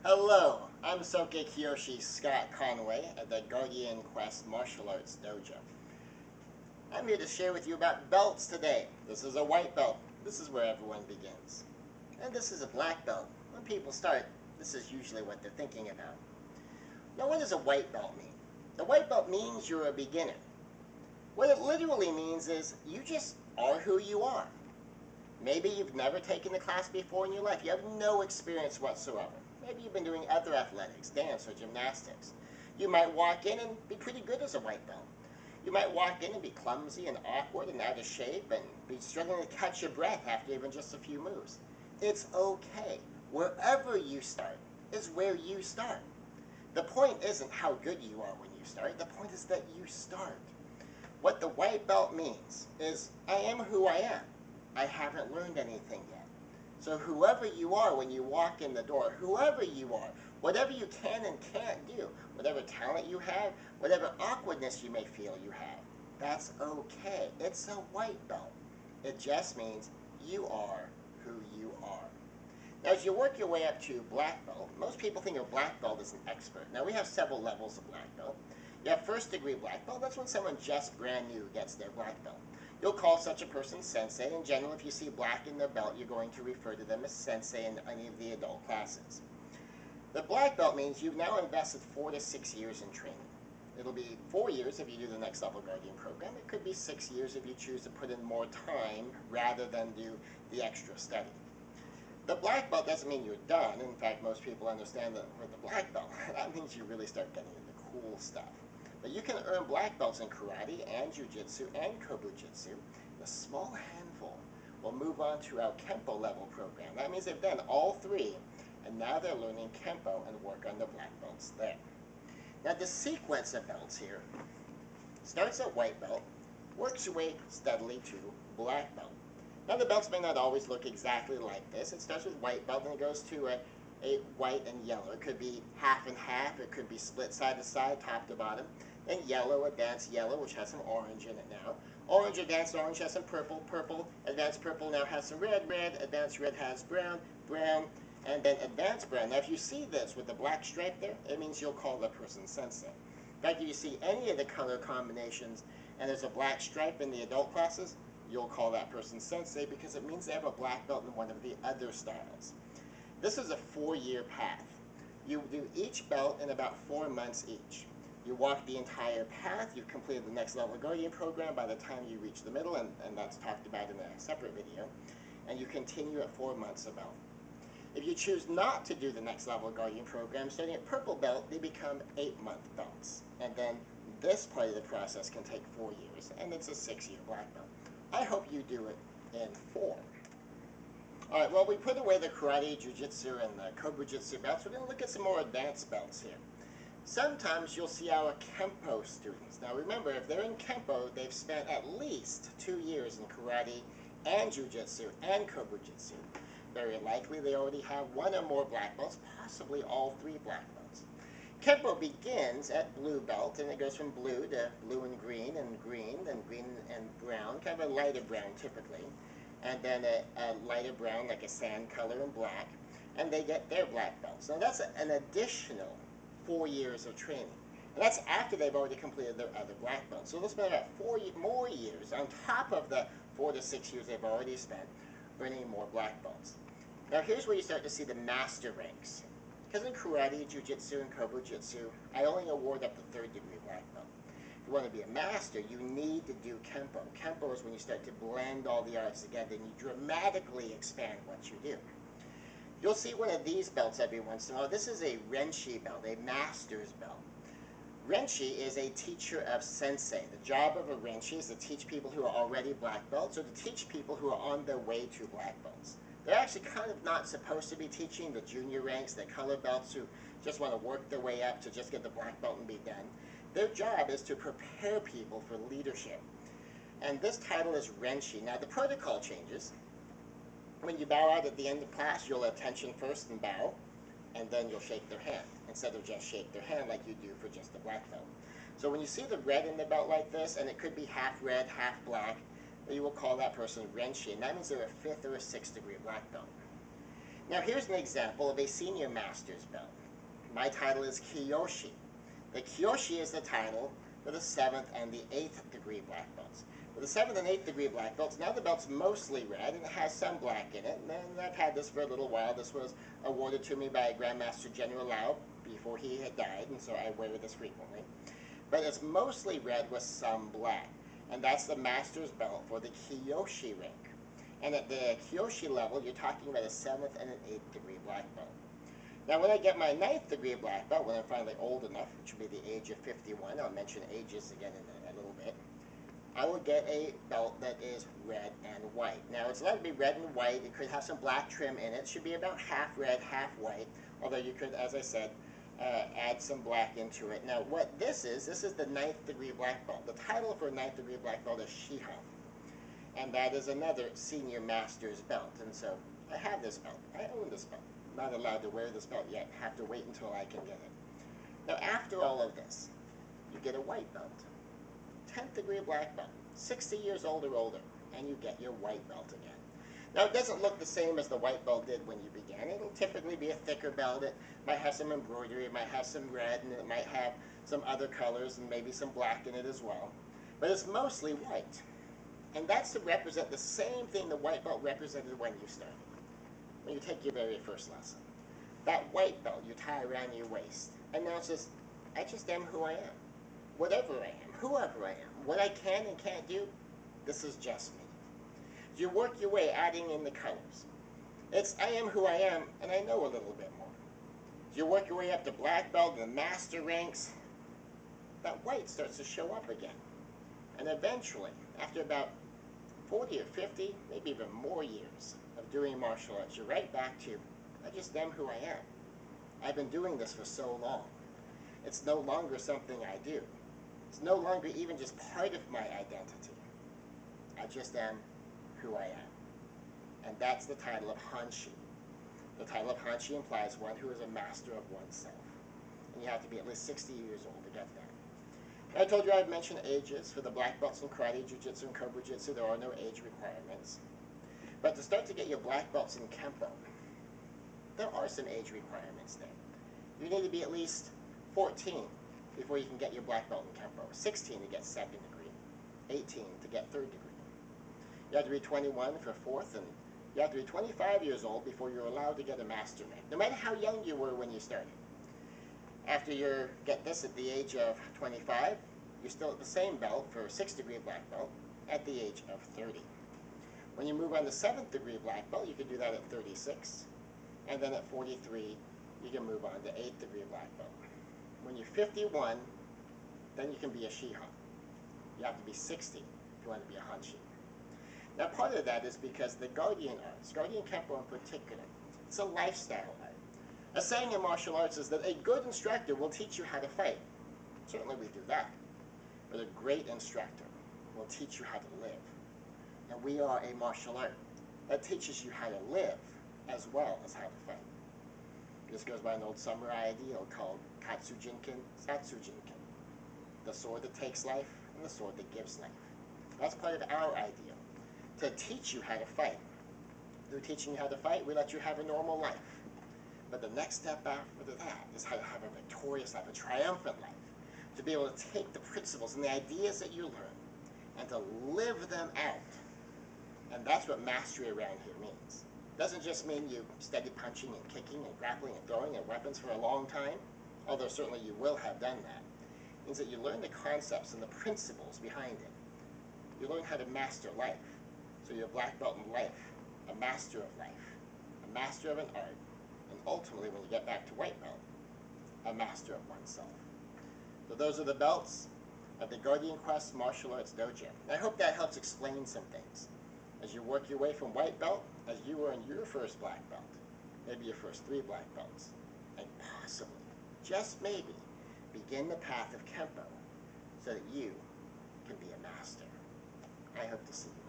Hello, I'm Soke Kiyoshi Scot Conway at the Guardian Quest Martial Arts Dojo. I'm here to share with you about belts today. This is a white belt. This is where everyone begins. And this is a black belt. When people start, this is usually what they're thinking about. Now, what does a white belt mean? The white belt means you're a beginner. What it literally means is you just are who you are. Maybe you've never taken a class before in your life. You have no experience whatsoever. Maybe you've been doing other athletics, dance or gymnastics. You might walk in and be pretty good as a white belt. You might walk in and be clumsy and awkward and out of shape and be struggling to catch your breath after even just a few moves. It's okay. Wherever you start is where you start. The point isn't how good you are when you start. The point is that you start. What the white belt means is I am who I am. I haven't learned anything yet. So whoever you are when you walk in the door, whoever you are, whatever you can and can't do, whatever talent you have, whatever awkwardness you may feel you have, that's okay. It's a white belt. It just means you are who you are. Now, as you work your way up to black belt, most people think of black belt as an expert. Now, we have several levels of black belt. You have first degree black belt. That's when someone just brand new gets their black belt. You'll call such a person sensei. In general, if you see black in their belt, you're going to refer to them as sensei in any of the adult classes. The black belt means you've now invested 4 to 6 years in training. It'll be 4 years if you do the next level guardian program. It could be 6 years if you choose to put in more time rather than do the extra study. The black belt doesn't mean you're done. In fact, most people understand that with the black belt, that means you really start getting into cool stuff. But you can earn black belts in karate and jiu-jitsu and kobujitsu. A small handful will move on to our Kempo level program. That means they've done all 3, and now they're learning Kempo and work on the black belts there. Now, the sequence of belts here starts at white belt, works your way steadily to black belt. Now, the belts may not always look exactly like this. It starts with white belt, and it goes to a white and yellow. It could be half and half. It could be split side to side, top to bottom. Then yellow, advanced yellow, which has some orange in it now. Orange, advanced orange has some purple. Purple, advanced purple now has some red. Red, advanced red has brown. Brown, and then advanced brown. Now, if you see this with the black stripe there, it means you'll call the person sensei. In fact, if you see any of the color combinations and there's a black stripe in the adult classes, you'll call that person sensei because it means they have a black belt in one of the other styles. This is a 4-year path. You do each belt in about 4 months each. You walk the entire path. You've completed the next level guardian program by the time you reach the middle, and that's talked about in a separate video. And you continue at 4 months of belt. If you choose not to do the next level guardian program, starting at purple belt, they become 8-month belts. And then this part of the process can take 4 years, and it's a 6-year black belt. I hope you do it in 4. All right, well, we put away the karate, jiu-jitsu, and the kobujitsu belts. We're going to look at some more advanced belts here. Sometimes you'll see our Kempo students. Now remember, if they're in Kempo, they've spent at least 2 years in karate and jiu-jitsu and kobujitsu. Very likely they already have 1 or more black belts, possibly all 3 black belts. Kempo begins at blue belt, and it goes from blue to blue and green, then green and brown, kind of a lighter brown typically, and then a lighter brown like a sand color and black, and they get their black belts. Now that's an additional 4 years of training. And that's after they've already completed their other black belts. So they'll spend about 4 more years on top of the 4 to 6 years they've already spent earning more black belts. Now here's where you start to see the master ranks. Because in karate, jiu-jitsu, and kobujitsu, I only award up to 3rd degree black belt. If you want to be a master, you need to do Kempo. Kempo is when you start to blend all the arts together and you dramatically expand what you do. You'll see one of these belts every once in a while. This is a Renshi belt, a master's belt. Renshi is a teacher of sensei. The job of a Renshi is to teach people who are already black belts or to teach people who are on their way to black belts. They're actually kind of not supposed to be teaching the junior ranks, the color belts who just want to work their way up to just get the black belt and be done. Their job is to prepare people for leadership. And this title is Renshi. Now the protocol changes. When you bow out at the end of class, you'll attention first and bow, and then you'll shake their hand, instead of just shake their hand like you do for just the black belt. So when you see the red in the belt like this, and it could be half red, half black, you will call that person Renshi, and that means they're a 5th or a 6th degree black belt. Now here's an example of a senior master's belt. My title is Kiyoshi. The Kiyoshi is the title for the 7th and the 8th degree black belts. For the 7th and 8th degree black belts, now the belt's mostly red and it has some black in it. And I've had this for a little while. This was awarded to me by Grandmaster General Lau before he had died, and so I wear this frequently. But it's mostly red with some black. And that's the master's belt for the Kiyoshi rank. And at the Kiyoshi level, you're talking about a 7th and an 8th degree black belt. Now, when I get my 9th degree black belt, when I'm finally old enough, which will be the age of 51, I'll mention ages again in a little bit, I will get a belt that is red and white. Now, it's allowed to be red and white. It could have some black trim in it. It should be about half red, half white, although you could, as I said, add some black into it. Now, what this is the 9th degree black belt. The title for a 9th degree black belt is Shihan, and that is another senior master's belt. And so I have this belt. I own this belt. I'm not allowed to wear this belt yet. Have to wait until I can get it. Now, after all of this, you get a white belt. 10th degree black belt, 60 years old or older, and you get your white belt again. Now, it doesn't look the same as the white belt did when you began. It'll typically be a thicker belt. It might have some embroidery, it might have some red, and it might have some other colors and maybe some black in it as well. But it's mostly white. And that's to represent the same thing the white belt represented when you started, when you take your very first lesson. That white belt you tie around your waist announces, I just am who I am. Whatever I am, whoever I am, what I can and can't do, this is just me. You work your way adding in the colors. It's I am who I am, and I know a little bit more. You work your way up to black belt and the master ranks, that white starts to show up again. And eventually, after about 40 or 50, maybe even more years of doing martial arts, you're right back to, I just am who I am. I've been doing this for so long. It's no longer something I do. It's no longer even just part of my identity. I just am who I am. And that's the title of Hanshi. The title of Hanshi implies one who is a master of oneself. And you have to be at least 60 years old to get that. I told you I'd mention ages. For the black belts in karate, jiu-jitsu, and kobu-jitsu, there are no age requirements. But to start to get your black belts in kempo, there are some age requirements there. You need to be at least 14 before you can get your black belt in kempo, 16 to get 2nd degree, 18 to get 3rd degree. You have to be 21 for 4th, and you have to be 25 years old before you're allowed to get a master rank, no matter how young you were when you started. After you get this at the age of 25, you're still at the same belt for 6th degree black belt at the age of 30. When you move on to 7th degree black belt, you can do that at 36, and then at 43, you can move on to 8th degree black belt. When you're 51, then you can be a Shihan. You have to be 60 if you want to be a Hanshi. Now, part of that is because the Guardian arts, Guardian Kempo in particular, it's a lifestyle art. A saying in martial arts is that a good instructor will teach you how to fight. Certainly we do that. But a great instructor will teach you how to live. And we are a martial art that teaches you how to live as well as how to fight. This goes by an old samurai ideal called Katsujinkin, Satsujinkin. The sword that takes life and the sword that gives life. That's part of our ideal, to teach you how to fight. Through teaching you how to fight, we let you have a normal life. But the next step after that is how to have a victorious life, a triumphant life. To be able to take the principles and the ideas that you learn and to live them out. And that's what mastery around here means. It doesn't just mean you steady punching and kicking and grappling and throwing at weapons for a long time, although certainly you will have done that. It means that you learn the concepts and the principles behind it. You learn how to master life. So you're a black belt in life, a master of life, a master of an art, and ultimately, when you get back to white belt, a master of oneself. So those are the belts of the Guardian Quest Martial Arts Dojo. And I hope that helps explain some things. As you work your way from white belt, as you were in your first black belt, maybe your first 3 black belts, and possibly, just maybe, begin the path of Kempo so that you can be a master. I hope to see you.